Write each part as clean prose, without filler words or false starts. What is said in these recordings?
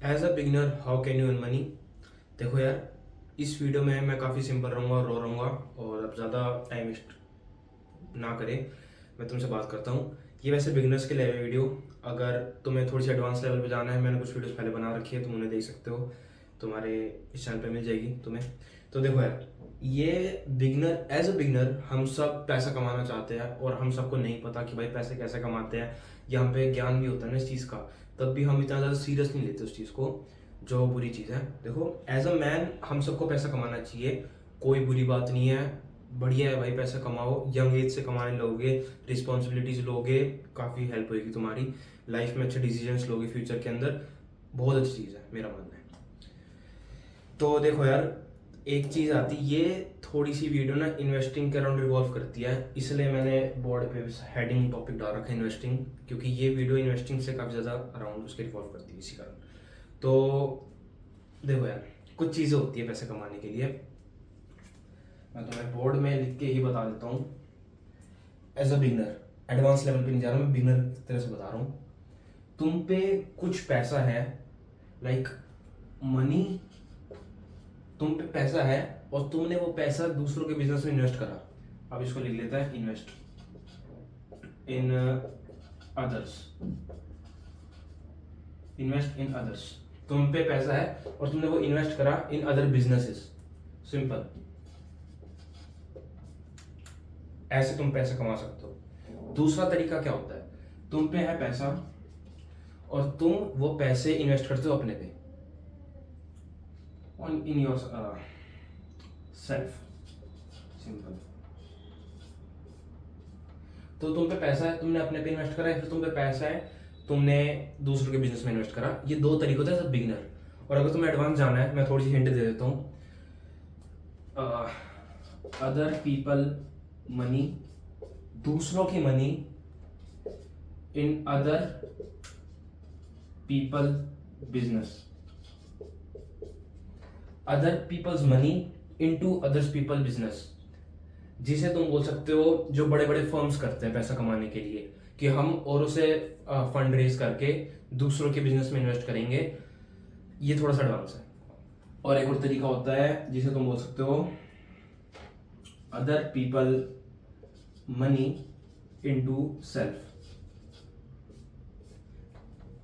As a beginner how can you earn money. देखो यार, इस वीडियो में मैं काफ़ी सिंपल रहूँगा और रो रहूँगा, और अब ज़्यादा टाइम वेस्ट ना करें, मैं तुमसे बात करता हूँ। ये वैसे बिगिनर्स के लिए है वीडियो। अगर तुम्हें थोड़ी सी एडवांस लेवल पे जाना है, मैंने कुछ वीडियोस पहले बना रखी है, तुम उन्हें देख सकते हो, तुम्हारे इस चैनल पे मिल जाएगी तुम्हें। तो देखो यार, ये बिगिनर एज अ बिगिनर हम सब पैसा कमाना चाहते हैं, और हम सबको नहीं पता कि भाई पैसे कैसे कमाते हैं। यहाँ पे ज्ञान भी होता है ना इस चीज़ का, तब भी हम इतना ज़्यादा सीरियस नहीं लेते उस चीज़ को, जो बुरी चीज़ है। देखो, एज अ मैन हम सबको पैसा कमाना चाहिए, कोई बुरी बात नहीं है। बढ़िया है भाई, पैसा कमाओ, यंग एज से कमाने लोगे, रिस्पॉन्सिबिलिटीज लोगे, काफ़ी हेल्प होगी तुम्हारी लाइफ में, अच्छे डिसीजंस लोगे फ्यूचर के अंदर, बहुत अच्छी चीज़ है मेरा मानना है। तो देखो यार, एक चीज़ आती, ये थोड़ी सी वीडियो ना इन्वेस्टिंग के अराउंड रिवॉल्व करती है, इसलिए मैंने बोर्ड पे हेडिंग टॉपिक डाल रखा है इन्वेस्टिंग, क्योंकि ये वीडियो इन्वेस्टिंग से काफ़ी ज़्यादा अराउंड उसके रिवॉल्व करती है इसी कारण। तो देखो यार, कुछ चीज़ें होती है पैसे कमाने के लिए, मैं तुम्हें बोर्ड में लिख के ही बता देता हूँ। As a beginner, advance level पे नहीं जा रहा, मैं बिगनर की तरह से बता रहा हूँ। तुम पे कुछ पैसा है, लाइक मनी, तुम पे पैसा है और तुमने वो पैसा दूसरों के बिजनेस में इन्वेस्ट करा। अब इसको लिख लेता है, invest in others, invest in others. तुम पे पैसा है और तुमने वो इन्वेस्ट करा इन अदर बिजनेसेस, सिंपल। ऐसे तुम पैसे कमा सकते हो। दूसरा तरीका क्या होता है, तुम पे है पैसा और तुम वो पैसे इन्वेस्ट करते हो अपने पे, on in your self, simple. तो तुम पे पैसा है, तुमने अपने पे इन्वेस्ट करा है, फिर तुम पे पैसा है, तुमने दूसरों के बिजनेस में इन्वेस्ट करा। ये दो तरीके होते हैं सब बिगिनर। और अगर तुम्हें एडवांस जाना है, मैं थोड़ी सी हिंट दे देता हूँ। अदर पीपल मनी, दूसरों की money in other people business, other peoples money into others people business, जिसे तुम बोल सकते हो जो बड़े बड़े फर्म्स करते हैं पैसा कमाने के लिए, कि हम औरों से फंड रेज करके दूसरों के बिजनेस में इन्वेस्ट करेंगे। ये थोड़ा सा एडवांस है। और एक और तरीका होता है जिसे तुम बोल सकते हो other people money into self,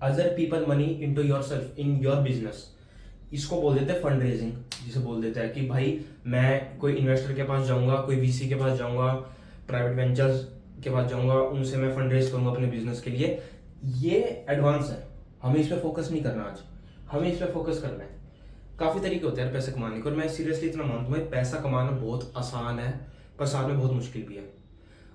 other people money into your self in your business. इसको बोल देते हैं फंड रेजिंग, जिसे बोल देता है कि भाई मैं कोई इन्वेस्टर के पास जाऊंगा, कोई वीसी के पास जाऊंगा, प्राइवेट वेंचर्स के पास जाऊंगा, उनसे मैं फंड रेज करूंगा अपने बिजनेस के लिए। ये एडवांस है, हमें इस पर फोकस नहीं करना आज, हमें इस पर फोकस करना है। काफ़ी तरीके होते हैं पैसे कमाने के, और मैं सीरियसली इतना मानता हूँ पैसा कमाना बहुत आसान है, पर साथ में बहुत मुश्किल भी है।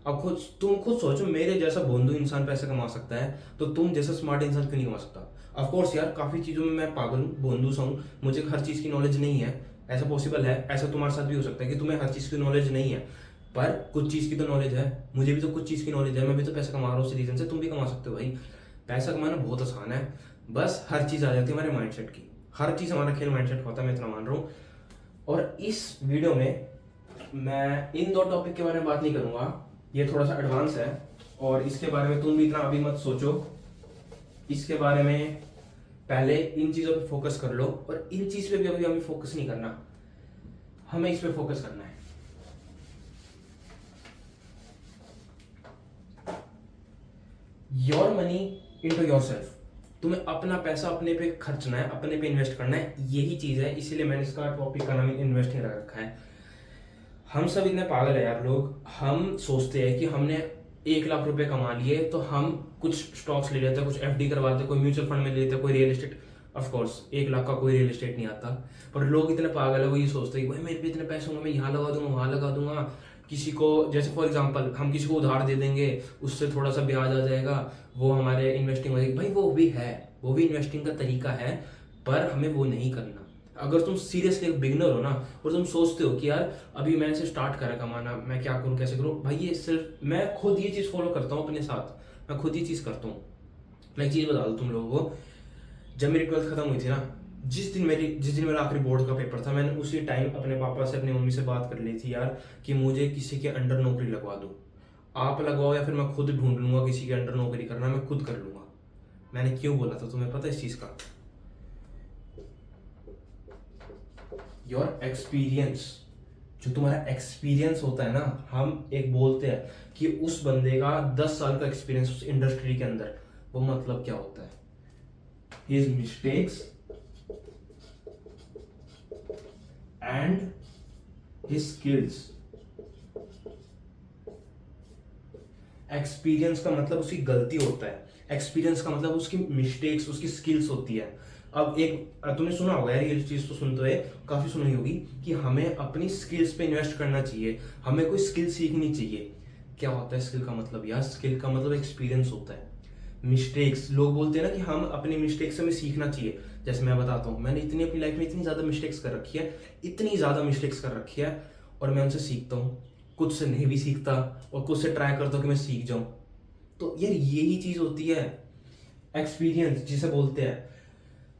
अब तुम खुद सोचो, मेरे जैसा भोंदू इंसान पैसे कमा सकता है, तो तुम जैसा स्मार्ट इंसान क्यों नहीं कमा सकता। ऑफ कोर्स यार, काफ़ी चीज़ों में मैं पागल हूँ, भोंदू सा हूँ, मुझे हर चीज़ की नॉलेज नहीं है, ऐसा पॉसिबल है। ऐसा तुम्हारे साथ भी हो सकता है कि तुम्हें हर चीज़ की नॉलेज नहीं है, पर कुछ चीज़ की तो नॉलेज है। मुझे भी तो कुछ चीज़ की नॉलेज है, मैं भी तो पैसा कमा रहा हूँ उस रीजन से, तुम भी कमा सकते हो भाई। पैसा कमाना बहुत आसान है, बस हर चीज़ आ जाती है हमारे माइंडसेट की। हर चीज़ हमारा खेल माइंडसेट होता है, मैं इतना मान रहा हूँ। और इस वीडियो में मैं इन दो टॉपिक के बारे में बात नहीं करूँगा, ये थोड़ा सा एडवांस है, और इसके बारे में तुम भी इतना अभी मत सोचो। इसके बारे में पहले इन चीज़ों पे फोकस कर लो, और इन चीज़ पे भी अभी हमें फोकस नहीं करना, हमें इस पे फोकस करना है। Your money into your self, तुम्हें अपना पैसा अपने पे खर्चना है, अपने पे इन्वेस्ट करना है, यही चीज़ है। इसीलिए मैंने इसका टॉपिक का नाम इन्वेस्टिंग रख रखा है। हम सब इतने पागल है यार लोग, हम सोचते हैं कि हमने 1 लाख रुपए कमा लिए तो हम कुछ स्टॉक्स ले लेते हैं, कुछ एफडी करवा लेते हैं, कोई म्यूचुअल फंड में ले लेते हैं, कोई real estate. Of course 1 lakh का कोई रियल एस्टेट नहीं आता, पर लोग इतने पागल है, वो ये सोचते हैं कि भाई मेरे पे इतने पैसे होंगे, मैं यहाँ लगा दूंगा, वहाँ लगा दूंगा। किसी को, जैसे फॉर एग्जाम्पल, हम किसी को उधार दे देंगे, उससे थोड़ा सा ब्याज आ जाएगा, वो हमारे इन्वेस्टिंग हो जाएगी। भाई वो भी है, वो भी इन्वेस्टिंग का तरीका है, पर हमें वो नहीं करना। अगर तुम सीरियसली एक बिगनर हो ना, और तुम सोचते हो कि यार अभी मैंने से स्टार्ट करा कमाना, मैं क्या करूं, कैसे करूं, भाई ये सिर्फ मैं खुद ये चीज़ फॉलो करता हूँ अपने साथ, मैं खुद ये चीज़ करता हूँ। मैं एक चीज़ बता दूँ तुम लोगों को, जब मेरी 12th खत्म हुई थी ना, जिस दिन मेरा आखिरी बोर्ड का पेपर था, मैंने उसी टाइम अपने पापा से, अपनी मम्मी से बात कर ली थी यार, कि मुझे किसी के अंडर नौकरी लगवा दो, आप लगवाओ या फिर मैं खुद ढूंढ लूंगा किसी के अंडर नौकरी करना, मैं खुद कर लूंगा। मैंने क्यों बोला था तुम्हें पता है इस चीज़ का? योर एक्सपीरियंस, जो तुम्हारा एक्सपीरियंस होता है ना, हम एक बोलते हैं कि उस बंदे का 10 साल का एक्सपीरियंस उस इंडस्ट्री के अंदर, वो मतलब क्या होता है? His mistakes and his skills. Experience का मतलब उसकी गलती होता है, एक्सपीरियंस का मतलब उसकी मिस्टेक्स, उसकी स्किल्स होती है। अब एक तुमने सुना होगा यार, ये चीज तो सुनते हुए काफी सुनी होगी कि हमें अपनी स्किल्स पे इन्वेस्ट करना चाहिए, हमें कोई स्किल सीखनी चाहिए। क्या होता है स्किल का मतलब यार? स्किल का मतलब एक्सपीरियंस होता है। मिस्टेक्स, लोग बोलते हैं ना कि हम अपनी मिस्टेक्स से हमें सीखना चाहिए। जैसे मैं बताता हूँ, मैंने इतनी अपनी लाइफ में इतनी ज्यादा मिस्टेक्स कर रखी है, इतनी ज्यादा मिस्टेक्स कर रखी है, और मैं उनसे सीखता हूँ। कुछ से नहीं भी सीखता और कुछ से ट्राई करता हूँ कि मैं सीख जाऊं। तो यार यही चीज होती है एक्सपीरियंस जिसे बोलते हैं।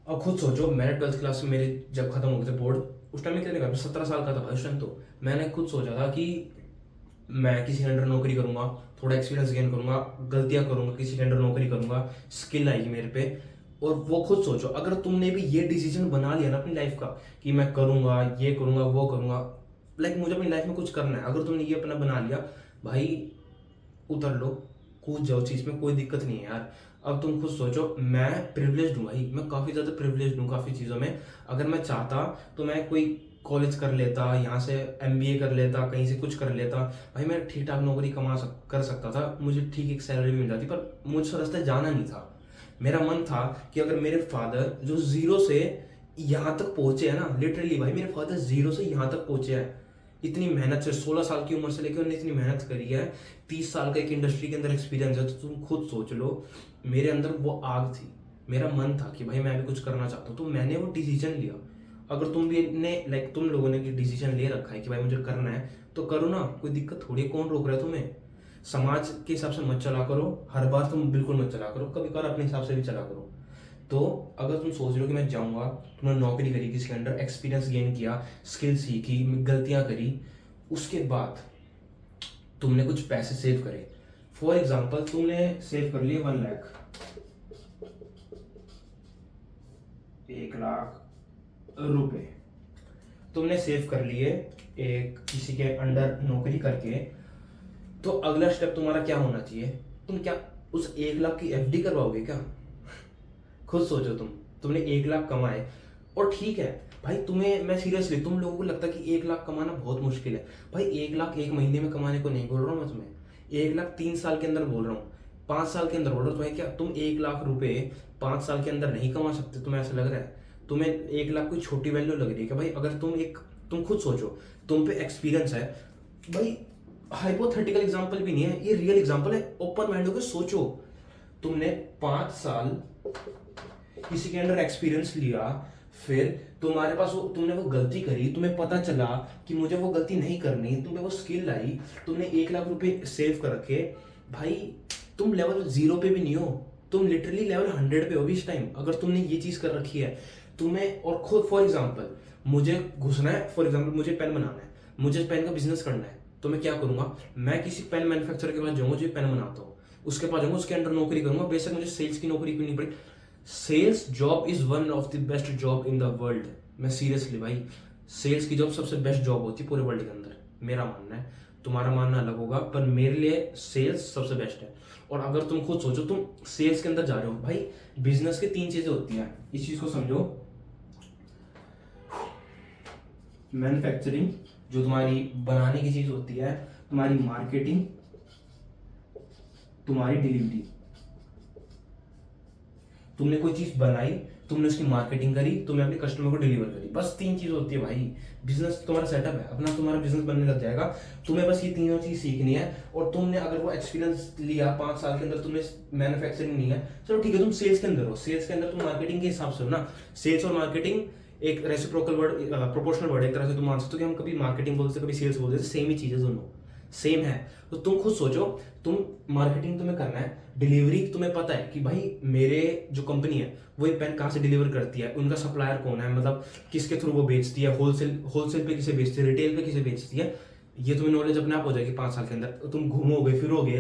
अब खुद सोचो, मैंने 12th क्लास में मेरे जब खत्म हो गए थे बोर्ड, उस टाइम में कितने का 17 साल का था भाई उस टाइम। तो मैंने खुद सोचा था कि मैं किसी के अंडर नौकरी करूंगा, थोड़ा एक्सपीरियंस गेन करूंगा, गलतियां करूंगा, किसी के अंडर नौकरी करूंगा, स्किल आएगी मेरे पे। और वो खुद सोचो, अगर तुमने भी ये डिसीजन बना लिया ना अपनी लाइफ का कि मैं करूंगा, ये करूंगा, वो करूंगा, लाइक मुझे अपनी लाइफ में कुछ करना है, अगर तुमने ये अपना बना लिया भाई, उतर लो, कूद जाओ चीज में, कोई दिक्कत नहीं है यार। अब तुम खुद सोचो, मैं प्रिविलेज्ड हूँ भाई, मैं काफी ज्यादा प्रिविलेज्ड हूँ काफी चीजों में। अगर मैं चाहता तो मैं कोई कॉलेज कर लेता, यहाँ से एमबीए कर लेता, कहीं से कुछ कर लेता भाई, मैं ठीक ठाक नौकरी कर सकता था, मुझे ठीक एक सैलरी मिल जाती, पर मुझसे रास्ते जाना नहीं था। मेरा मन था कि अगर मेरे फादर जो जीरो से यहाँ तक पहुंचे हैं ना, लिटरली भाई मेरे फादर जीरो से यहाँ तक पहुंचे हैं, इतनी मेहनत से, 16 साल की उम्र से लेकर उन्होंने इतनी मेहनत करी है, 30 साल का एक इंडस्ट्री के अंदर एक्सपीरियंस है, तो तुम खुद सोच लो मेरे अंदर वो आग थी, मेरा मन था कि भाई मैं भी कुछ करना चाहता हूँ, तो मैंने वो डिसीजन लिया। अगर तुम भी ने लाइक तुम लोगों ने डिसीजन ले रखा है कि भाई मुझे करना है, तो करो ना, कोई दिक्कत थोड़ी है, कौन रोक रहा है तुम्हें? समाज के हिसाब से मत चला करो, हर बार तुम बिल्कुल मत चला करो, कभी कभार अपने हिसाब से भी चला करो। तो अगर तुम सोच रहे हो कि मैं जाऊंगा, तुमने नौकरी करी किसी के अंडर, एक्सपीरियंस गेन किया, स्किल सीखी, गलतियां करी, उसके बाद तुमने कुछ पैसे सेव करे। फॉर एग्जाम्पल तुमने सेव कर लिए 1 लाख, 1 लाख रुपए तुमने सेव कर लिए एक किसी के अंडर नौकरी करके। तो अगला स्टेप तुम्हारा क्या होना चाहिए? तुम क्या उस 1 लाख की एफडी करवाओगे क्या? खुद सोचो, तुमने 1 लाख कमाए, और ठीक है भाई, तुम्हें मैं सीरियसली, तुम लोगों को लगता है कि 1 लाख कमाना बहुत मुश्किल है भाई, 1 लाख एक महीने में कमाने को नहीं बोल रहा हूँ मैं तुम्हें, 1 लाख 3 साल के अंदर बोल रहा हूँ, 5 साल के अंदर बोल रहा हूँ। तुम्हें क्या तुम 1 लाख रुपए 5 साल के अंदर नहीं कमा सकते? तुम्हें ऐसा लग रहा है? तुम्हें 1 लाख कोई छोटी वैल्यू लग रही है कि भाई? अगर तुम खुद सोचो, तुम पे एक्सपीरियंस है भाई, हाइपोथेटिकल एग्जांपल भी नहीं है, ये रियल एग्जांपल है, ओपन माइंड होकर सोचो। तुमने 5 साल किसी के अंडर एक्सपीरियंस लिया, फिर तुम्हारे पास तुमने वो गलती करी, तुम्हें पता चला कि मुझे वो गलती नहीं करनी, तुम्हें वो स्किल आई, तुमने 1 लाख रुपए सेव कर रखे भाई, तुम लेवल 0 पे भी नहीं हो, तुम लिटरली लेवल 100 पे हो भी इस टाइम, अगर तुमने ये चीज कर रखी है तुम्हें। और खुद फॉर एग्जाम्पल मुझे घुसना है, फॉर एग्जाम्पल मुझे पेन बनाना है, मुझे पेन का बिजनेस करना है, तो मैं क्या करूंगा? मैं किसी पेन मैन्युफैक्चरर के पास जाऊंगा जो पेन बनाता हूँ, उसके पास जाऊंगा, उसके अंडर नौकरी करूंगा, बेशक मुझे सेल्स की नौकरी करनी पड़े। Sales job is one of the best job in the world. मैं सीरियसली भाई, सेल्स की जॉब सबसे बेस्ट जॉब होती है पूरे वर्ल्ड के अंदर, मेरा मानना है, तुम्हारा मानना अलग होगा, पर मेरे लिए सेल्स सबसे बेस्ट है। और अगर तुम खुद सोचो, तुम सेल्स के अंदर जा रहे हो भाई, बिजनेस के 3 चीजें होती हैं, इस चीज को समझो। मैन्युफैक्चरिंग जो तुम्हारी बनाने की चीज होती है, तुम्हारी मार्केटिंग, तुम्हारी डिलीवरी। तुमने कोई चीज बनाई, तुमने उसकी मार्केटिंग करी, तुमने अपने कस्टमर को डिलीवर करी, बस 3 चीज होती है भाई। बिजनेस तुम्हारा सेटअप है अपना, तुम्हारा बिजनेस बनने लग जाएगा। तुम्हें बस ये तीनों चीज सीखनी है, और तुमने अगर वो एक्सपीरियंस लिया 5 साल के अंदर, तुमने मैन्युफैक्चरिंग नहीं है, चलो ठीक है, तुम सेल्स के अंदर हो, सेल्स के अंदर तुम मार्केटिंग के हिसाब से हो ना। सेल्स और मार्केटिंग एक रेसिप्रोकल वर्ड, प्रोपोर्शनल वर्ड, एक तरह से तुम मान सकते हो कि हम कभी मार्केटिंग बोलते कभी सेल्स बोलते, सेम ही चीजें, दोनों सेम है। तो तुम खुद सोचो, तुम मार्केटिंग तुम्हें करना है, डिलीवरी तुम्हें पता है कि भाई मेरे जो कंपनी है वो ये पेन कहाँ से डिलीवर करती है, उनका सप्लायर कौन है, मतलब किसके थ्रू वो बेचती है, होलसेल पे किसे बेचती है, रिटेल पे किसे बेचती है, ये तुम्हें नॉलेज अपने आप हो जाएगी 5 साल के अंदर। तुम घूमोगे फिरोगे,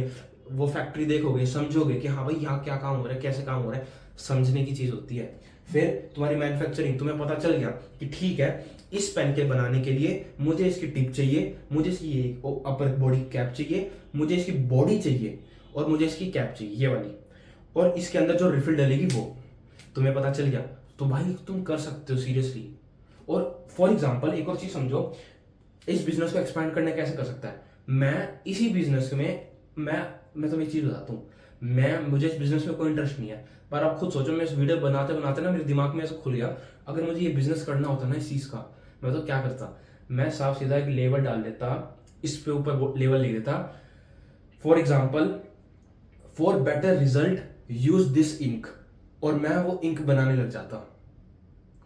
वो फैक्ट्री देखोगे, समझोगे कि हाँ भाई यहाँ क्या काम हो रहा है, कैसे काम हो रहा है, समझने की चीज होती है। फिर तुम्हारी मैन्युफैक्चरिंग, तुम्हें पता चल गया कि ठीक है इस पेन के बनाने के लिए मुझे इसकी टिप चाहिए, मुझे इसकी ये अपर बॉडी कैप चाहिए, मुझे इसकी बॉडी चाहिए और मुझे इसकी कैप चाहिए ये वाली, और इसके अंदर जो रिफिल डलेगी वो तुम्हें पता चल गया, तो भाई तुम कर सकते हो सीरियसली। और फॉर एग्जाम्पल एक और चीज समझो, इस बिजनेस को एक्सपैंड करने कैसे कर सकता है। मैं इसी बिजनेस में मैं तुम्हें एक चीज बताता हूँ, मुझे इस बिजनेस में कोई इंटरेस्ट नहीं है, पर आप खुद सोचो, मैं इस वीडियो बनाते बनाते ना मेरे दिमाग में ऐसा खुल गया, अगर मुझे ये बिजनेस करना होता ना इस चीज का, मैं तो क्या करता, मैं साफ सीधा एक लेबल डाल देता, इस पे ऊपर लेबल लिख देता, for example for better result use this ink, और मैं वो इंक बनाने लग जाता।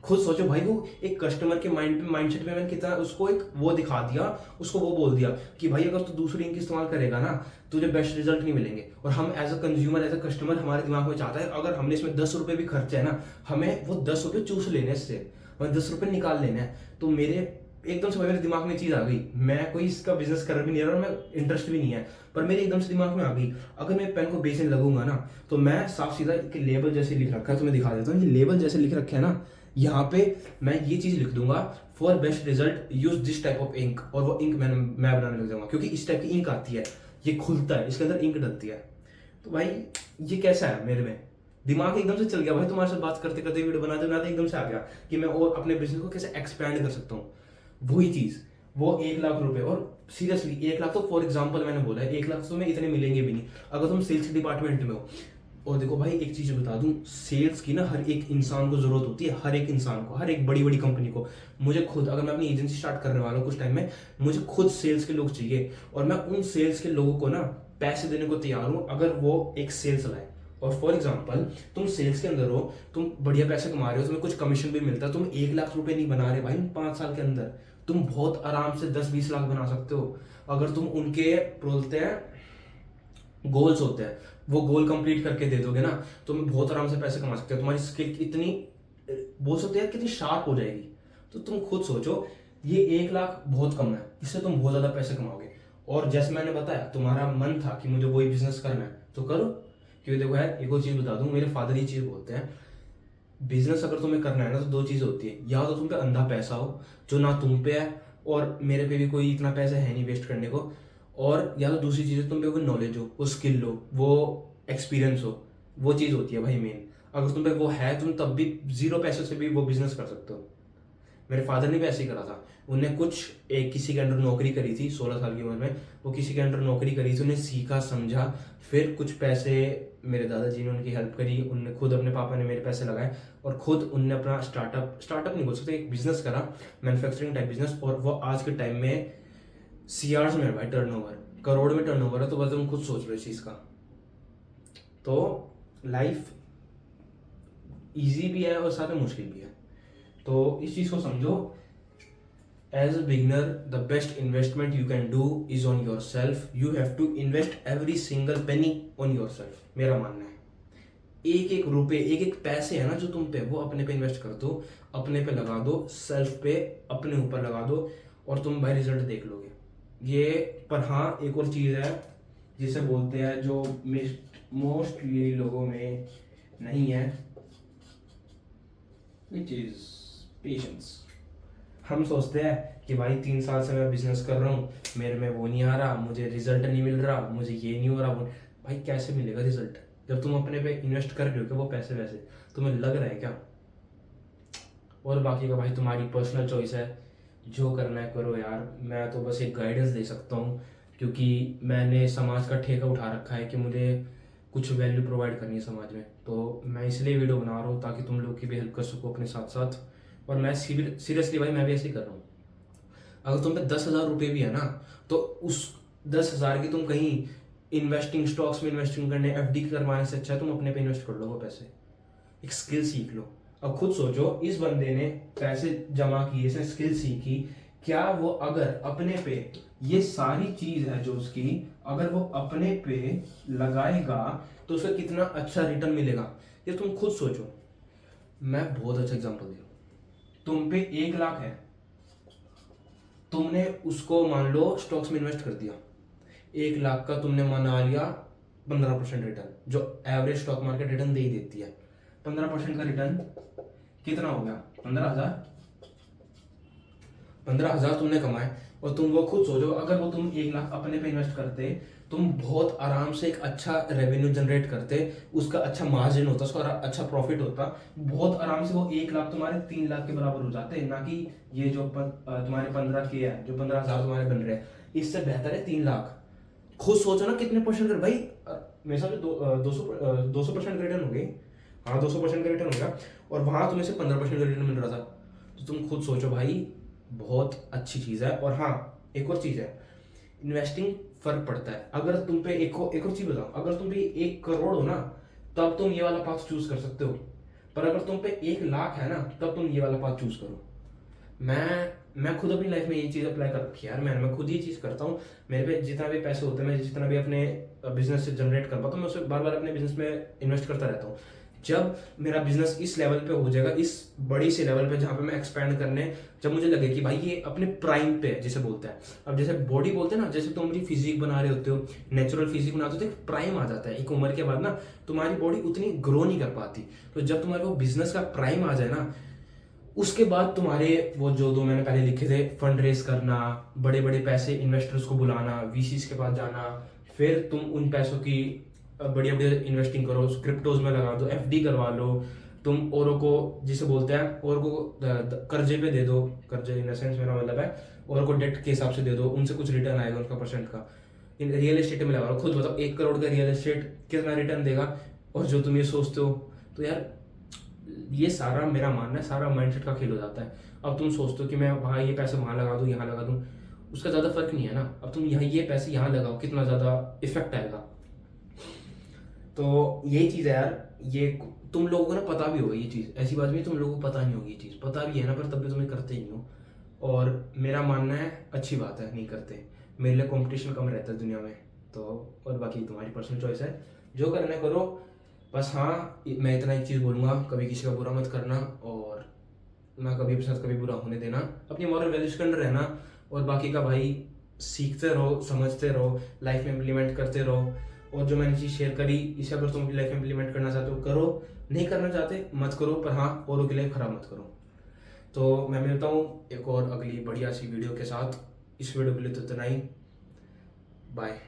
खुद सोचो भाई, वो एक कस्टमर के माइंडसेट में मैंने कितना उसको एक वो दिखा दिया, उसको वो बोल दिया कि भाई अगर तू दूसरी इंक इस्तेमाल करेगा ना तुझे बेस्ट रिजल्ट नहीं मिलेंगे। और हम as a consumer, as a customer, हमारे दिमाग में चाहता है अगर हमने इसमें 10 रुपए भी खर्चे है ना, हमें वो 10 रुपए चूस लेने इससे, हमें 10 रुपए निकाल लेना है। तो एकदम से मेरे दिमाग में चीज आ गई, मैं कोई इसका बिजनेस कर भी नहीं रहा और मैं इंटरेस्ट भी नहीं है, पर मेरे एकदम से दिमाग में आ गई, अगर मैं पेन को बेचने लगूंगा ना तो मैं साफ सीधा लेबल जैसे लिख रखा है, तो मैं दिखा देता हूँ, ये लेबल जैसे लिख रखे है ना, यहाँ पे मैं ये चीज लिख दूंगा, for best result use this type of ink, और वो इंक मैं बनाने लग जाऊंगा, क्योंकि इस टाइप की इंक आती है, ये खुलता है, इसके अंदर इंक डलती है। तो भाई ये कैसा है, मेरे में दिमाग एकदम से चल गया भाई, तुम्हारे साथ बात करते करते वीडियो बनाते बनाते एकदम से आ गया कि मैं और अपने बिजनेस को कैसे एक्सपैंड कर सकता हूँ। वही चीज, वो 1 लाख रुपए, और सीरियसली 1 लाख तो फॉर एग्जाम्पल मैंने बोला है, 1 लाख तो तुम्हें इतने मिलेंगे भी नहीं अगर तुम सेल्स डिपार्टमेंट में हो। और देखो भाई एक चीज बता दूं, सेल्स की ना हर एक इंसान को जरूरत होती है, हर एक इंसान को, हर एक बड़ी बड़ी कंपनी को। मुझे खुद, अगर मैं अपनी एजेंसी स्टार्ट करने वाला हूँ कुछ टाइम में, मुझे खुद सेल्स के लोग चाहिए, और मैं उन सेल्स के लोगों को ना पैसे देने को तैयार हूँ अगर वो एक सेल्स लाए। और फॉर एग्जाम्पल तुम सेल्स के अंदर हो, तुम बढ़िया पैसे कमा रहे हो, तुम्हें कुछ कमीशन भी मिलता है, तुम 1 लाख रुपए नहीं बना रहे भाई 5 साल के अंदर, तुम बहुत आराम से 10-20 लाख बना सकते हो अगर तुम उनके बोलते हैं गोल्स होते हैं, वो गोल कंप्लीट करके दे दोगे ना, तो तुम बहुत आराम से पैसे कमा सकते हो। तुम्हारी स्किल इतनी बोल सकते हैं कितनी शार्प हो जाएगी, तो तुम खुद सोचो, ये 1 लाख बहुत कम है, इससे तुम बहुत ज्यादा पैसे कमाओगे। और जैसे मैंने बताया तुम्हारा मन था कि मुझे वही बिजनेस करना है तो करो, क्योंकि देखो यार एक और चीज बता दूं, मेरे फादर ये चीज बोलते हैं, बिजनेस अगर तुम्हें करना है ना तो 2 चीज होती है, या तो तुम पे अंधा पैसा हो जो ना तुम पे है और मेरे पे भी कोई इतना पैसा है नहीं वेस्ट करने को, और या तो दूसरी चीज है तुम पे वो नॉलेज हो, वो स्किल हो, वो एक्सपीरियंस हो, वो चीज होती है भाई मेन। अगर तुम पे वो है तुम तब भी 0 पैसे से भी वो बिजनेस कर सकते हो। मेरे फादर ने भी ऐसे ही करा था, उन्हें किसी के अंडर नौकरी करी थी 16 साल की उम्र में, वो किसी के अंडर नौकरी करी थी, उन्हें सीखा समझा, फिर कुछ पैसे मेरे दादाजी ने उनकी हेल्प करी, उनने खुद, अपने पापा ने मेरे पैसे लगाए और खुद उनने अपना स्टार्टअप नहीं बोल सकते, एक बिजनेस करा, मैन्युफैक्चरिंग टाइप बिजनेस, और वो आज के टाइम में सीआर्स में है भाई, टर्नओवर करोड़ में टर्नओवर है। तो बस तुम खुद सोच लो इस चीज का। तो लाइफ इजी भी है और साथ में मुश्किल भी है, तो इस चीज को समझो। As a beginner the best investment you can do is on yourself, you have to invest every single penny on yourself, मेरा मानना है। एक एक रुपए, एक एक पैसे है ना जो तुम पे, वो अपने पे इन्वेस्ट कर दो, अपने पे लगा दो, सेल्फ पे अपने ऊपर लगा दो, और तुम भाई रिजल्ट देख लोगे ये। पर हाँ एक और चीज है जिसे बोलते हैं, जो मोस्टली लोगों में नहीं है, विच इज पेशेंस। हम सोचते हैं कि भाई 3 साल से मैं बिजनेस कर रहा हूँ, मेरे में वो नहीं आ रहा, मुझे रिजल्ट नहीं मिल रहा, मुझे ये नहीं हो रहा, भाई कैसे मिलेगा रिजल्ट जब तुम अपने पे इन्वेस्ट कर रहे हो? क्या वो पैसे वैसे तुम्हें लग रहा है क्या? और बाकी का भाई तुम्हारी पर्सनल चॉइस है, जो करना है करो यार। मैं तो बस एक गाइडेंस दे सकता हूँ, क्योंकि मैंने समाज का ठेका उठा रखा है कि मुझे कुछ वैल्यू प्रोवाइड करनी है समाज में, तो मैं इसलिए वीडियो बना रहा हूँ ताकि तुम लोग की भी हेल्प कर सको अपने साथ साथ। और मैं सीरियसली भाई मैं भी ऐसे ही कर रहा हूँ। अगर तुम पे 10,000 रुपये भी है ना, तो उस 10,000 की तुम कहीं इन्वेस्टिंग, स्टॉक्स में इन्वेस्टिंग करने, एफडी करवाने से अच्छा है तुम अपने पे इन्वेस्ट कर लो वो पैसे, एक स्किल सीख लो। अब खुद सोचो, इस बंदे ने पैसे जमा किए, इसने स्किल सीखी, क्या वो अगर अपने पे ये सारी चीज है जो उसकी, अगर वो अपने पे लगाएगा तो उसे कितना अच्छा रिटर्न मिलेगा, ये तुम खुद सोचो। मैं बहुत अच्छा एग्जांपल दे रहा हूं, तुम पे 1 लाख है, तुमने उसको मान लो स्टॉक्स में इन्वेस्ट कर दिया, 1 लाख का तुमने मना लिया 15% रिटर्न, जो एवरेज स्टॉक मार्केट रिटर्न दे ही देती है 15% का रिटर्न कितना हो गया? 15,000। 15,000 तुमने कमाए, और तुम वो खुद सोचो, अगर वो तुम 1 लाख अपने पे इन्वेस्ट करते, तुम बहुत आराम से एक अच्छा रेवेन्यू जनरेट करते, उसका अच्छा मार्जिन होता, उसका अच्छा प्रॉफिट होता, बहुत आराम से वो 1 लाख तुम्हारे 3 लाख के बराबर हो जाते, ना कि ये जो तुम्हारे 15 के है, जो 15,000 तुम्हारे बन रहे हैं, इससे बेहतर है 3 लाख। खुद सोचो ना कितने परसेंट कर भाई, मेरे हिसाब से 200% रिटर्न हो गई। हाँ, 200% का रिटर्न हो गया, और वहां तुम्हें से 15% का रिटर्न मिल रहा था। तो तुम खुद सोचो भाई, बहुत अच्छी चीज़ है। और हाँ, एक और चीज़ है, इन्वेस्टिंग फर्क पड़ता है। अगर तुम पे एक और चीज़ बताओ, अगर तुम पे 1 करोड़ हो ना, तब तुम ये वाला पाथ चूज कर सकते हो, पर अगर तुम पे 1 लाख है ना, तब तुम ये वाला पाथ चूज करो। मैं खुद अपनी लाइफ में ये चीज़ अप्लाई कर रखी है यार, मैं खुद ये चीज़ करता हूँ। मेरे पे जितना भी पैसे होते हैं, मैं जितना भी अपने बिजनेस से जनरेट कर पाता हूँ, मैं उसे बार बार अपने बिजनेस में इन्वेस्ट करता रहता हूँ। जब मेरा बिजनेस इस लेवल पे हो जाएगा, इस बड़ी से लेवल पे जहाँ पे मैं एक्सपैंड करने, जब मुझे लगे कि भाई ये अपने प्राइम पे है, जिसे बोलते हैं, अब जैसे बॉडी बोलते हैं ना, जैसे तुम अपनी फिजिक बना रहे होते हो, नेचुरल फिजिक बनाते हो, तो एक प्राइम आ जाता है। एक उम्र के बाद ना तुम्हारी बॉडी उतनी ग्रो नहीं कर पाती, तो जब तुम्हारे वो बिजनेस का प्राइम आ जाए ना, उसके बाद तुम्हारे वो जो दो मैंने पहले लिखे थे, फंड रेस करना, बड़े बड़े पैसे इन्वेस्टर्स को बुलाना, वीसीस के पास जाना, फिर तुम उन पैसों की बढ़िया बढ़िया इन्वेस्टिंग करो, क्रिप्टोज में लगा दो, एफडी करवा लो, तुम औरों को, जिसे बोलते हैं, और को कर्जे पे दे दो, कर्जे इन सेंस मेरा मतलब है, और को डेट के हिसाब से दे दो, उनसे कुछ रिटर्न आएगा उनका परसेंट का। इन रियल एस्टेट में लगा लो, खुद बताओ 1 करोड़ का रियल एस्टेट कितना रिटर्न देगा? और जो तुम ये सोचते हो, तो यार ये सारा मेरा मानना है, सारा माइंडसेट का खेल हो जाता है। अब तुम सोचते हो कि मैं वहाँ ये पैसे वहाँ लगा दूँ, यहाँ लगा दूँ, उसका ज़्यादा फर्क नहीं है ना। अब तुम यहाँ ये पैसे यहाँ लगाओ, कितना ज़्यादा इफेक्ट आएगा। तो यही चीज़ है यार, ये तुम लोगों को ना पता भी होगा ये चीज़, ऐसी बात भी तुम लोगों को पता नहीं होगी, ये चीज़ पता भी है ना, पर तब भी तुम्हें करते ही नहीं हो। और मेरा मानना है अच्छी बात है नहीं करते, मेरे लिए कंपटीशन कम रहता है दुनिया में। तो और बाकी तुम्हारी पर्सनल चॉइस है, जो करना है करो। बस हाँ, मैं इतना एक चीज़ बोलूँगा, कभी किसी का बुरा मत करना, और ना कभी अपने साथ कभी बुरा होने देना, अपनी मॉरल वैल्यूज के अंदर रहना, और बाकी का भाई सीखते रहो, समझते रहो, लाइफ में इम्प्लीमेंट करते रहो। और जो मैंने चीज़ शेयर करी, इसे अगर तुम अपनी लाइफ में इम्प्लीमेंट करना चाहते हो करो, नहीं करना चाहते मत करो, पर हाँ, औरों के लिए खराब मत करो। तो मैं मिलता हूँ एक और अगली बढ़िया सी वीडियो के साथ। इस वीडियो के लिए तो इतना ही, बाय।